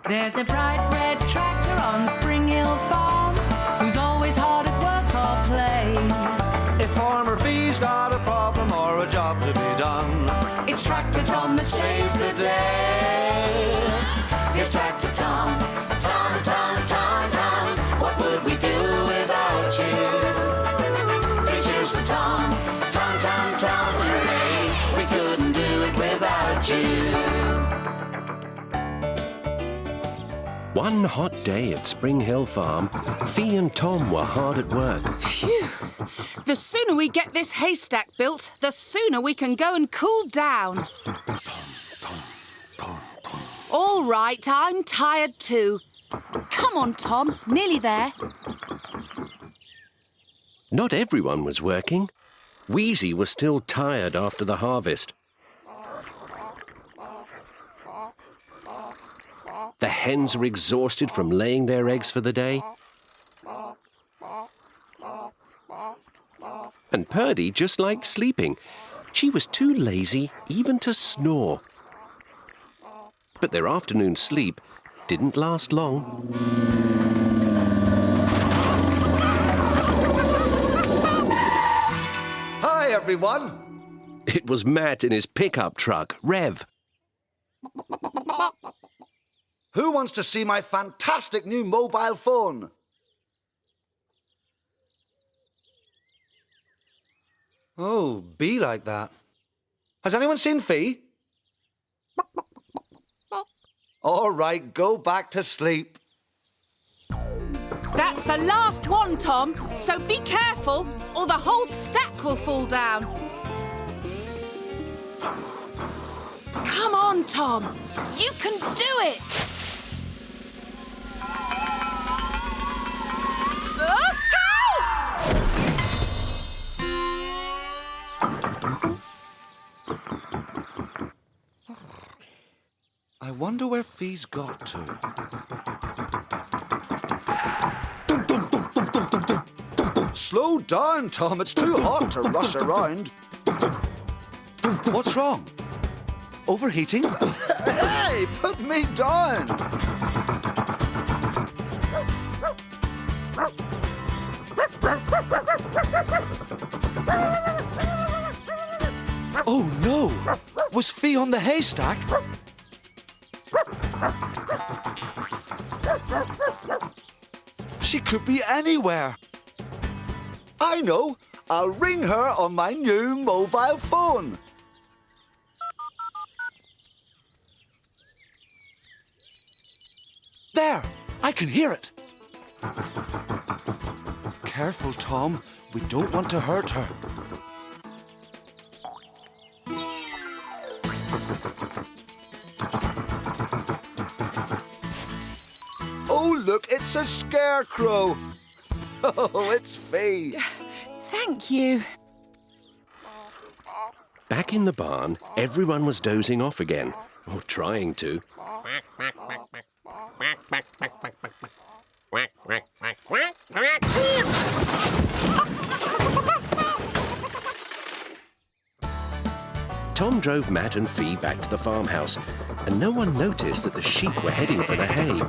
There's a bright red tractor on Spring Hill Farm, who's always hard at work or play. If Farmer Fee's got a problem or a job to be done, It's Tractor Tom that saves the day. Here's Tractor Tom. Tom, Tom, Tom, Tom. What would we do without you? 3 cheers for Tom. Tom, Tom, Tom, hooray. We couldn't do it without you. One hot day at Spring Hill Farm, Fee and Tom were hard at work. Phew! The sooner we get this haystack built, the sooner we can go and cool down. All right, I'm tired too. Come on, Tom, nearly there. Not everyone was working. Wheezy was still tired after the harvest. The hens were exhausted from laying their eggs for the day. And Purdy just liked sleeping. She was too lazy even to snore. But their afternoon sleep didn't last long. hi everyone. It was Matt in his pickup truck, Rev. Who wants to see my fantastic new mobile phone? Oh, be like that. Has anyone seen Fee? All right, go back to sleep. That's the last one, Tom, so be careful or the whole stack will fall down. Come on, Tom. You can do it. I wonder where Fee's got to. Slow down, Tom. It's too hot to rush around. What's wrong? Overheating? Hey, put me down. Oh, no. Was Fee on the haystack? She could be anywhere. I know. I'll ring her on my new mobile phone. There. I can hear it. Careful, Tom. We don't want to hurt her. Oh, look, it's a scarecrow. Oh, it's Fee. Thank you. Back in the barn, everyone was dozing off again, or trying to. Tom drove Matt and Fee back to the farmhouse, and no one noticed that the sheep were heading for the hay.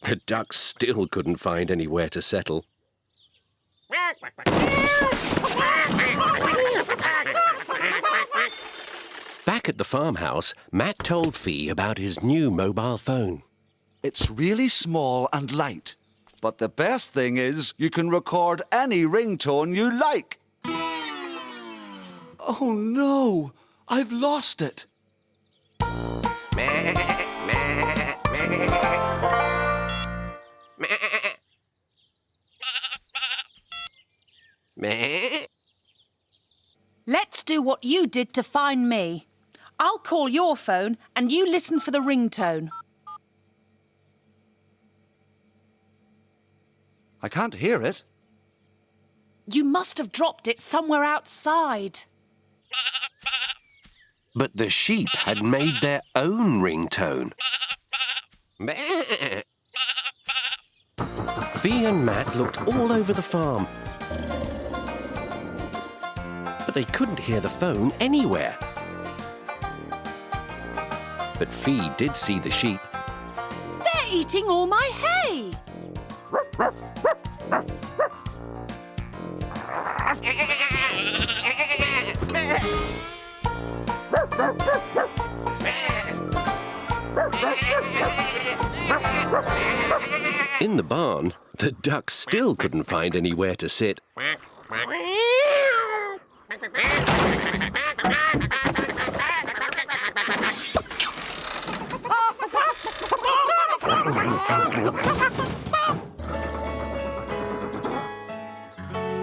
The ducks still couldn't find anywhere to settle. Back at the farmhouse, Matt told Fee about his new mobile phone. It's really small and light. But the best thing is you can record any ringtone you like. Oh, no. I've lost it. Let's do what you did to find me. I'll call your phone and you listen for the ringtone. I can't hear it. You must have dropped it somewhere outside. But the sheep had made their own ringtone. Fee and Matt looked all over the farm, But they couldn't hear the phone anywhere. But Fee did see the sheep. They're eating all my hay. In the barn, the ducks still couldn't find anywhere to sit.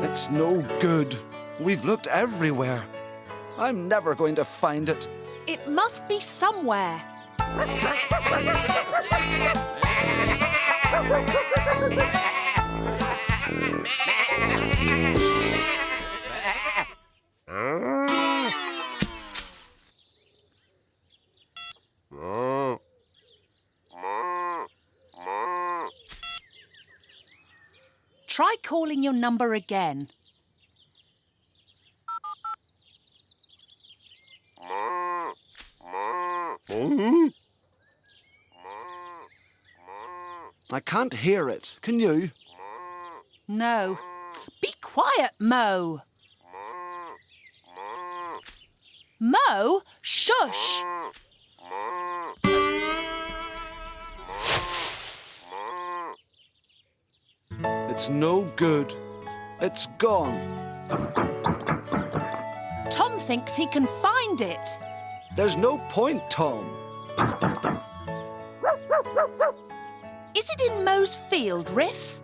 It's no good. We've looked everywhere. I'm never going to find it. It must be somewhere. Try calling your number again. I can't hear it. Can you? No. Be quiet, Mo. Mo, shush. It's no good. It's gone. Tom thinks he can find it. There's no point, Tom. Is it in Mo's field, Riff?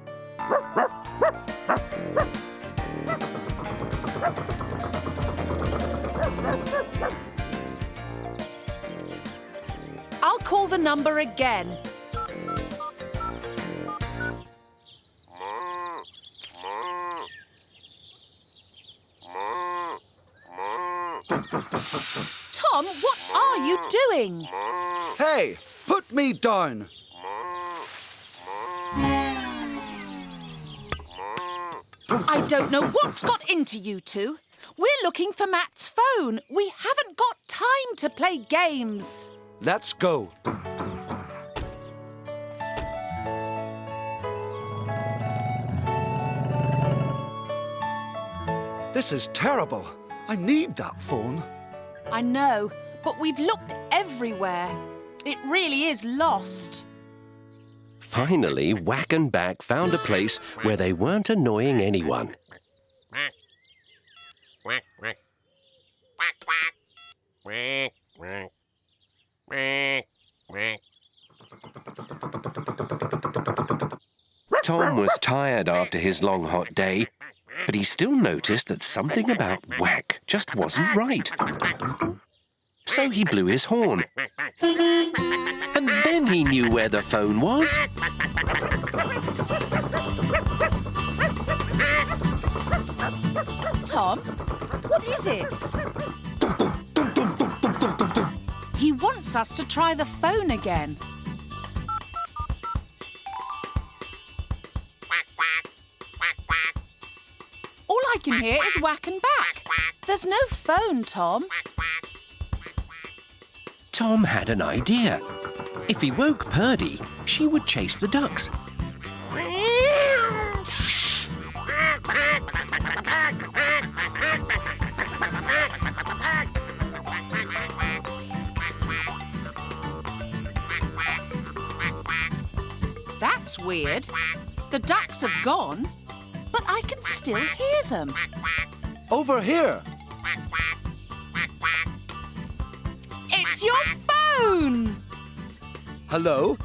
I'll call the number again. Tom, what are you doing? Hey, put me down. I don't know what's got into you two. We're looking for Matt's phone. We haven't got time to play games. Let's go. This is terrible. I need that phone. I know, but we've looked everywhere. It really is lost. Finally, Whack and Back found a place where they weren't annoying anyone. Tom was tired after his long hot day, but he still noticed that something about Whack just wasn't right. So he blew his horn. And then he knew where the phone was. Tom, what is it? He wants us to try the phone again. All I can hear is Whack and Back. There's no phone, Tom. Tom had an idea. If he woke Purdy, she would chase the ducks. That's weird. The ducks have gone, but I can still hear them. Over here. It's your phone! Hello?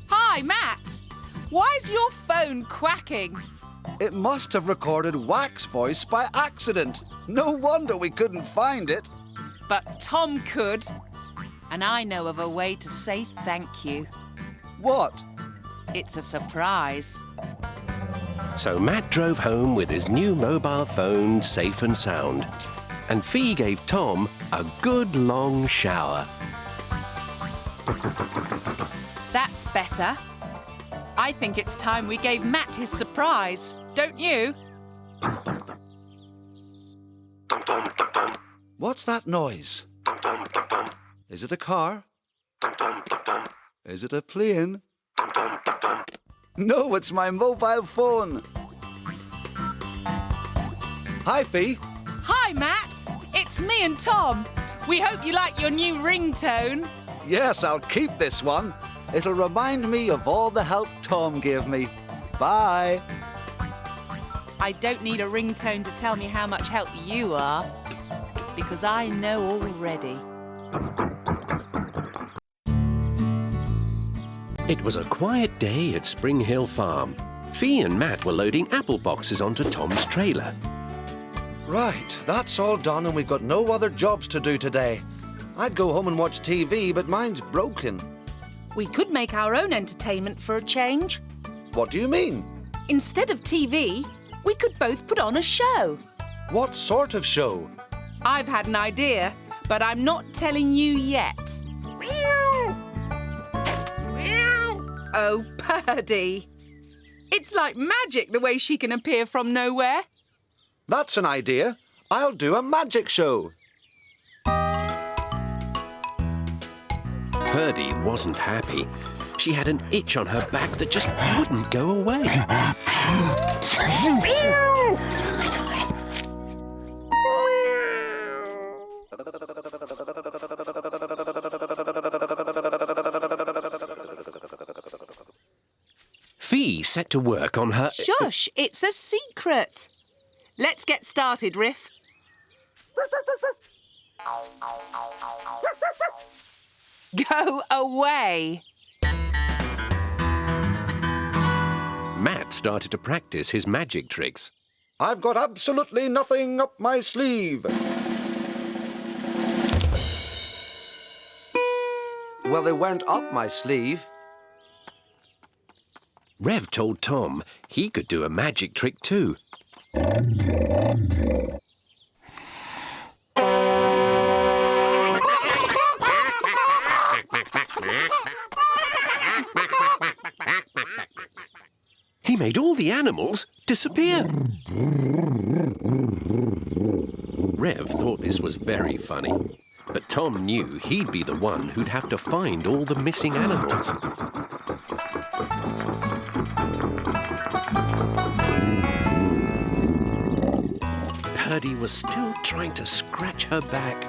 Hi, Matt. Why's your phone quacking? It must have recorded Whack's voice by accident. No wonder we couldn't find it. But Tom could. And I know of a way to say thank you. What? It's a surprise. So Matt drove home with his new mobile phone safe and sound. And Fee gave Tom a good long shower. That's better. I think it's time we gave Matt his surprise, don't you? What's that noise? Is it a car? Is it a plane? No, it's my mobile phone. Hi, Fee. Hi, Matt. It's me and Tom. We hope you like your new ringtone. Yes, I'll keep this one. It'll remind me of all the help Tom gave me. Bye. I don't need a ringtone to tell me how much help you are, because I know already. It was a quiet day at Spring Hill Farm. Fee and Matt were loading apple boxes onto Tom's trailer. Right, that's all done and we've got no other jobs to do today. I'd go home and watch TV, but mine's broken. We could make our own entertainment for a change. What do you mean? Instead of TV, we could both put on a show. What sort of show? I've had an idea, but I'm not telling you yet. Oh, Purdy. It's like magic the way she can appear from nowhere. That's an idea. I'll do a magic show. Purdy wasn't happy. She had an itch on her back that just wouldn't go away. Fee set to work on her... Shush, it's a secret. Let's get started, Riff. Go away. Matt started to practice his magic tricks. I've got absolutely nothing up my sleeve. Well, they weren't up my sleeve. Rev told Tom he could do a magic trick too. He made all the animals disappear. Rev thought this was very funny, but Tom knew he'd be the one who'd have to find all the missing animals. Purdy was still trying to scratch her back.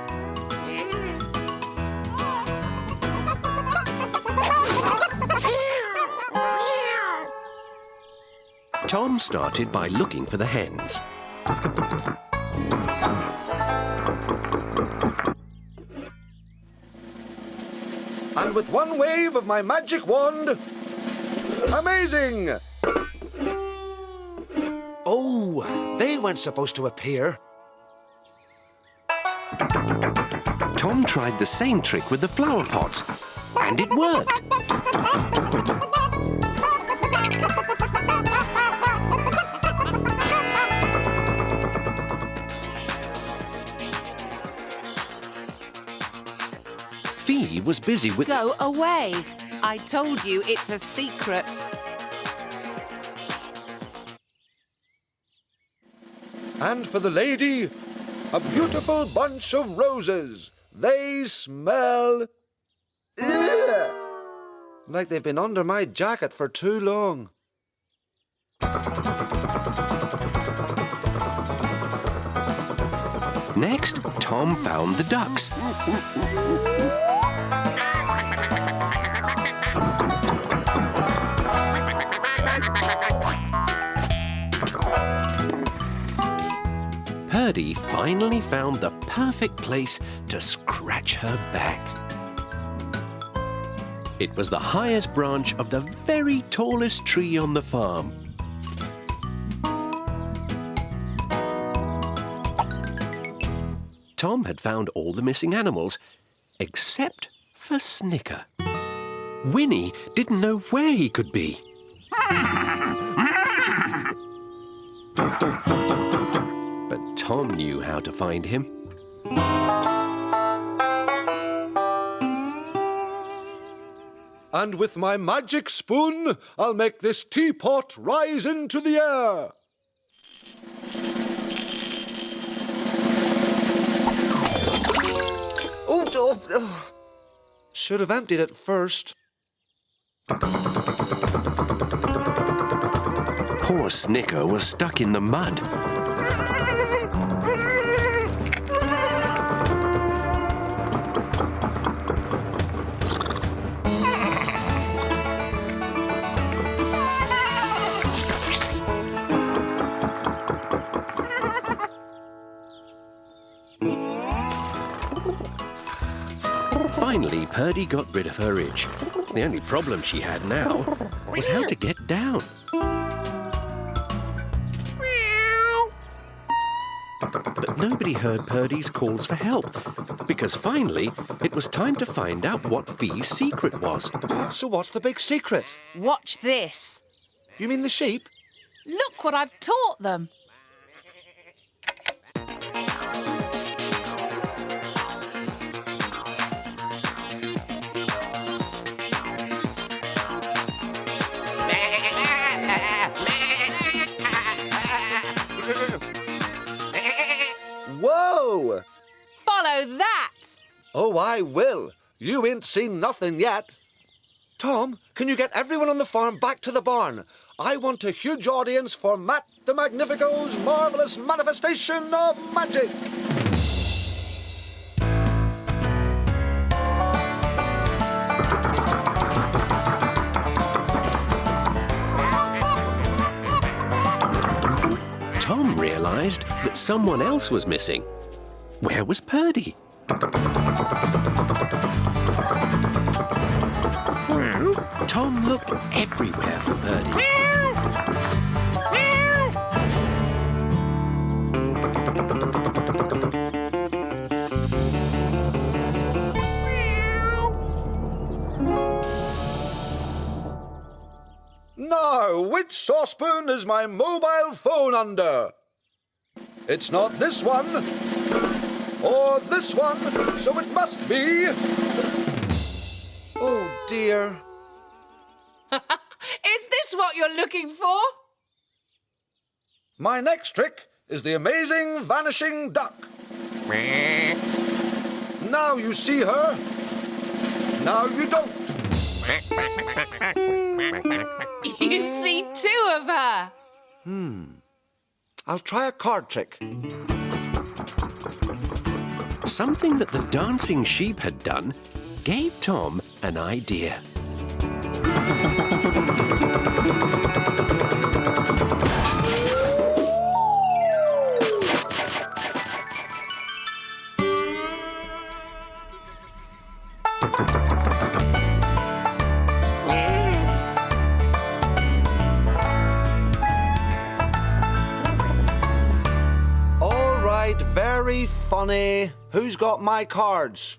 Tom started by looking for the hens. And with one wave of my magic wand... Amazing! Oh, they weren't supposed to appear. Tom tried the same trick with the flower pots, and it worked. Fee was busy with... Go away. I told you it's a secret. And for the lady, a beautiful bunch of roses. They smell... Ugh! Like they've been under my jacket for too long. Next, Tom found the ducks. Purdy finally found the perfect place to scratch her back. It was the highest branch of the very tallest tree on the farm. Tom had found all the missing animals, except for Snicker. Winnie didn't know where he could be. But Tom knew how to find him. And with my magic spoon, I'll make this teapot rise into the air. Should have emptied it first. Poor Snicker was stuck in the mud. Finally, Purdy got rid of her itch. The only problem she had now was how to get down. But nobody heard Purdy's calls for help, because finally it was time to find out what Fee's secret was. So what's the big secret? Watch this. You mean the sheep? Look what I've taught them. Whoa! Follow that. Oh, I will. You ain't seen nothing yet. Tom, can you get everyone on the farm back to the barn? I want a huge audience for Matt the Magnifico's marvellous manifestation of magic. Tom realised that someone else was missing. Where was Purdy? Tom looked everywhere for Purdy. Now, which saucepan is my mobile phone under? It's not this one, or this one, so it must be... Oh, dear. Is this what you're looking for? My next trick is the amazing vanishing duck. Now you see her, now you don't. You see two of her. I'll try a card trick. Something that the dancing sheep had done gave Tom an idea. All right, very funny. Who's got my cards?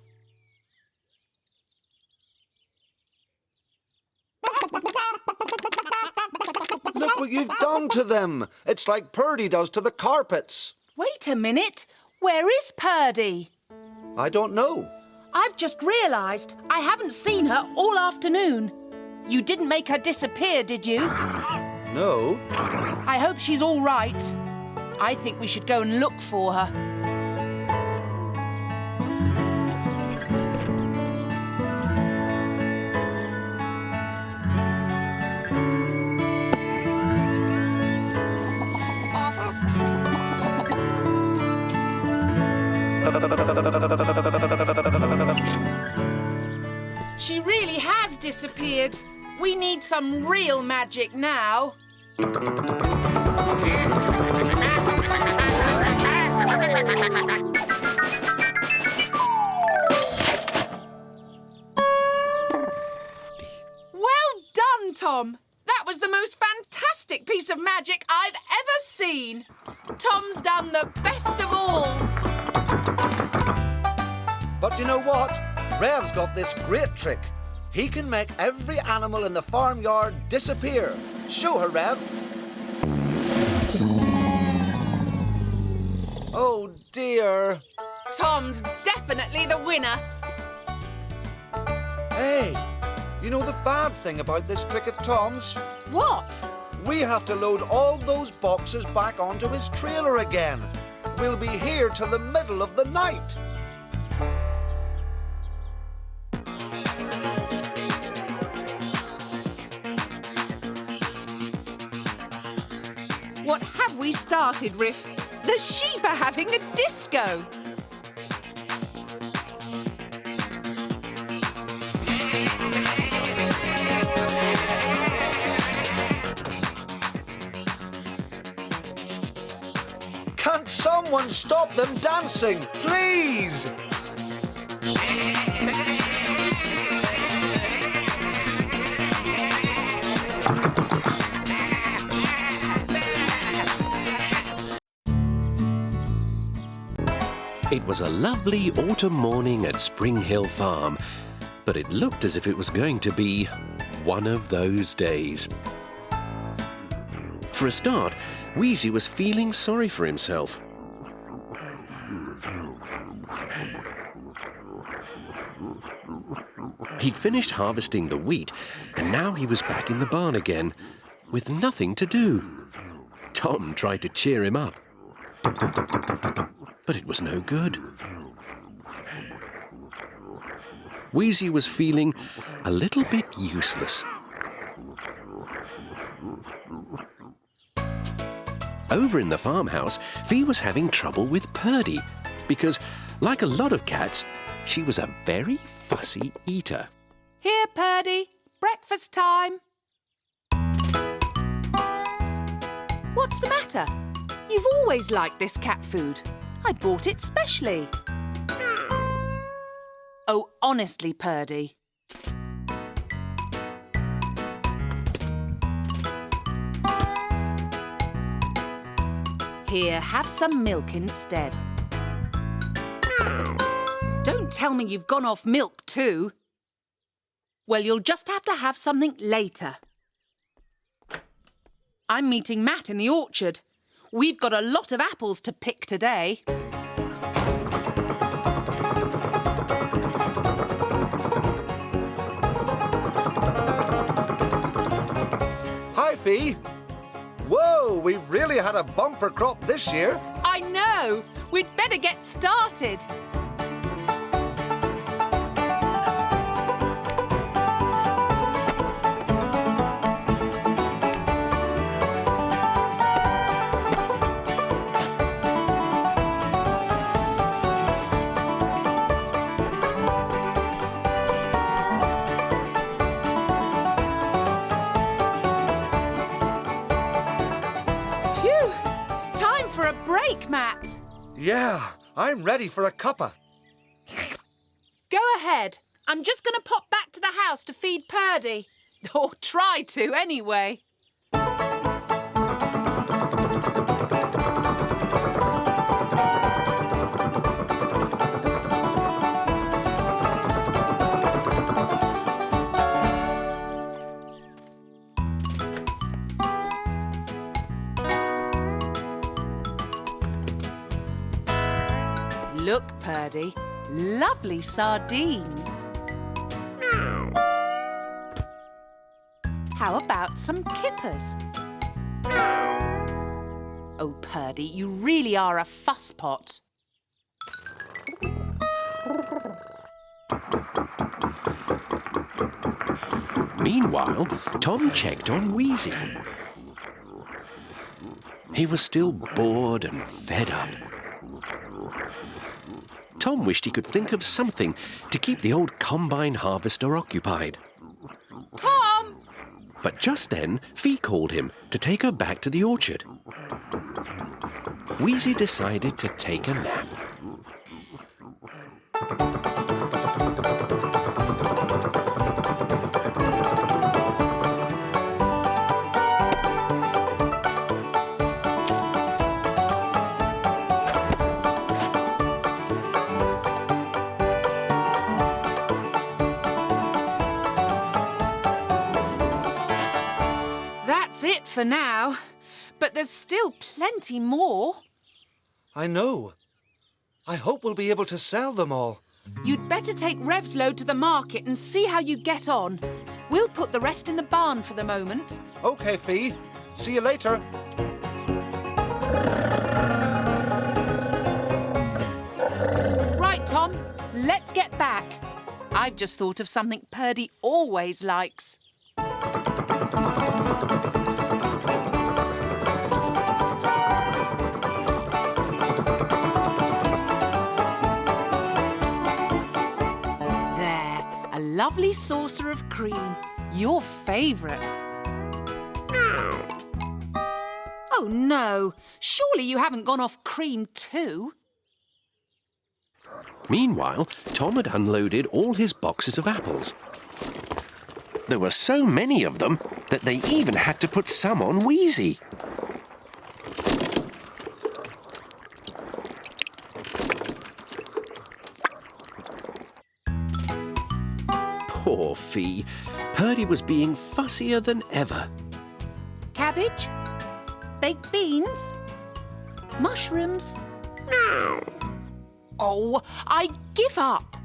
Look what you've done to them. It's like Purdy does to the carpets. Wait a minute. Where is Purdy? I don't know. I've just realised I haven't seen her all afternoon. You didn't make her disappear, did you? No. I hope she's all right. I think we should go and look for her. She really has disappeared. We need some real magic now. Well done, Tom. That was the most fantastic piece of magic I've ever seen. Tom's done the best of all. But you know what? Rev's got this great trick. He can make every animal in the farmyard disappear. Show her, Rev. Oh, dear. Tom's definitely the winner. Hey, you know the bad thing about this trick of Tom's? What? We have to load all those boxes back onto his trailer again. We'll be here till the middle of the night. have we started, Riff? The sheep are having a disco. Can't someone stop them dancing, please? It was a lovely autumn morning at Spring Hill Farm, but it looked as if it was going to be one of those days. For a start, Wheezy was feeling sorry for himself. He'd finished harvesting the wheat, and now he was back in the barn again, with nothing to do. Tom tried to cheer him up, but it was no good. Wheezy was feeling a little bit useless. Over in the farmhouse, Fee was having trouble with Purdy because, like a lot of cats, she was a very fussy eater. Here, Purdy, breakfast time. What's the matter? You've always liked this cat food. I bought it specially. Oh, honestly, Purdy. Here, have some milk instead. Don't tell me you've gone off milk too. Well, you'll just have to have something later. I'm meeting Matt in the orchard. We've got a lot of apples to pick today. Hi, Fee. Whoa, we've really had a bumper crop this year. I know. We'd better get started. Matt. Yeah, I'm ready for a cuppa. Go ahead. I'm just going to pop back to the house to feed Purdy. Or try to, anyway. Look, Purdy, lovely sardines. How about some kippers? Oh, Purdy, you really are a fusspot. Meanwhile, Tom checked on Wheezy. He was still bored and fed up. Tom wished he could think of something to keep the old combine harvester occupied. Tom! But just then, Fee called him to take her back to the orchard. Wheezy decided to take a nap. For now, but there's still plenty more. I know. I hope we'll be able to sell them all. You'd better take Rev's load to the market and see how you get on. We'll put the rest in the barn for the moment. OK, Fee. See you later. Right, Tom. Let's get back. I've just thought of something Purdy always likes. lovely saucer of cream. Your favourite. Oh, no. Surely you haven't gone off cream too? Meanwhile, Tom had unloaded all his boxes of apples. There were so many of them that they even had to put some on Wheezy. Poor Fee. Purdy was being fussier than ever. Cabbage? Baked beans? Mushrooms? Oh, I give up.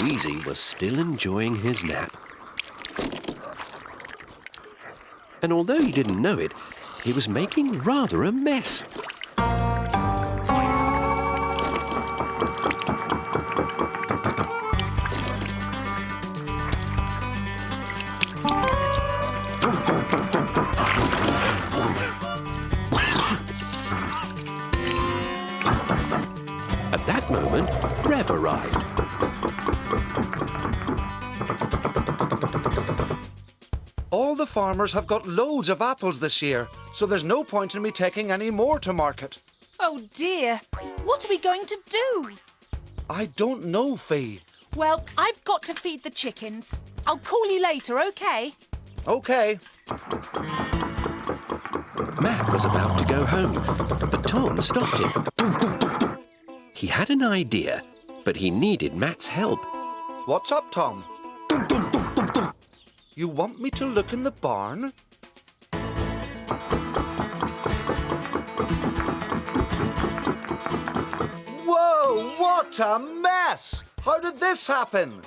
Wheezy was still enjoying his nap. And although he didn't know it, he was making rather a mess. At that moment, Rev arrived. All the farmers have got loads of apples this year, so there's no point in me taking any more to market. Oh, dear. What are we going to do? I don't know, Fee. Well, I've got to feed the chickens. I'll call you later, OK? OK. Matt was about to go home, but Tom stopped him. He had an idea, but he needed Matt's help. What's up, Tom? You want me to look in the barn? Whoa, what a mess! How did this happen?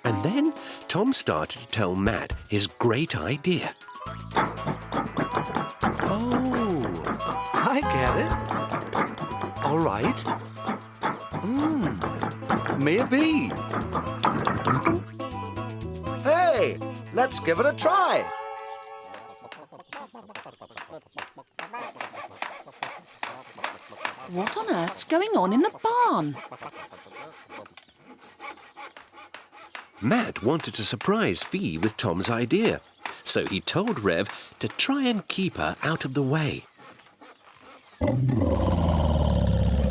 And then Tom started to tell Matt his great idea. Oh, I get it. All right. Maybe. Hey, let's give it a try. What on earth's going on in the barn? Matt wanted to surprise Fee with Tom's idea, so he told Rev to try and keep her out of the way.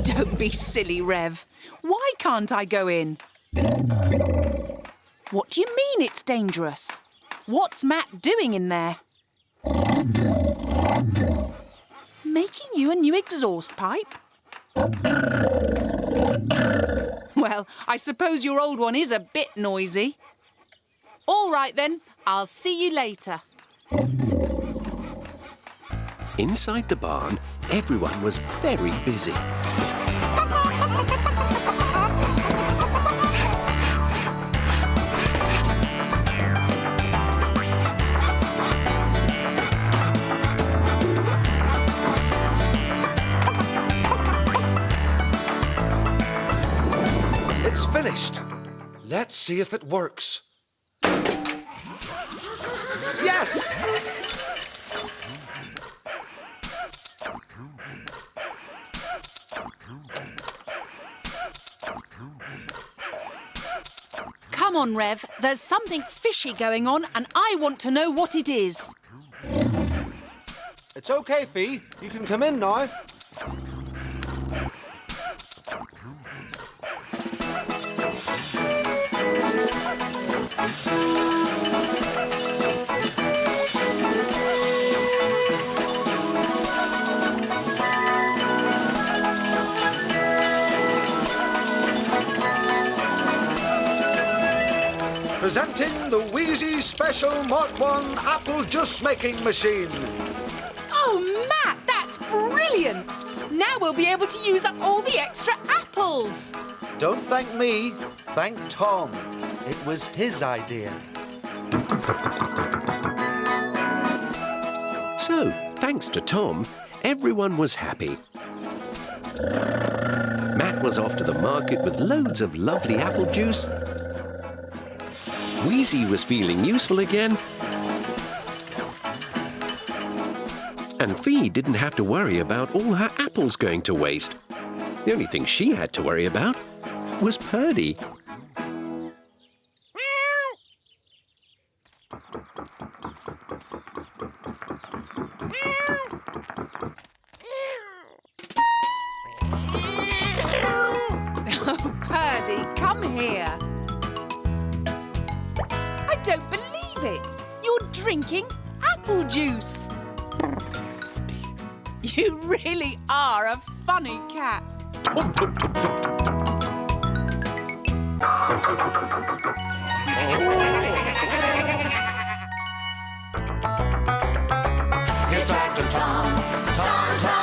Don't be silly, Rev. Why can't I go in? What do you mean it's dangerous? What's Matt doing in there? Making you a new exhaust pipe? Well, I suppose your old one is a bit noisy. All right then, I'll see you later. Inside the barn, everyone was very busy. It's finished. Let's see if it works. Yes! Come on, Rev. There's something fishy going on and I want to know what it is. It's okay, Fee. You can come in now. Presenting the Wheezy Special Mark 1 Apple Juice Making Machine. Oh, Matt, that's brilliant! Now we'll be able to use up all the extra apples. Don't thank me, thank Tom. It was his idea. So, thanks to Tom, everyone was happy. Matt was off to the market with loads of lovely apple juice. Wheezy was feeling useful again. And Fee didn't have to worry about all her apples going to waste. The only thing she had to worry about was Purdy. Purdy, come here. I don't believe it. You're drinking apple juice. You really are a funny cat. Here's Tractor Tom, Tom, Tom.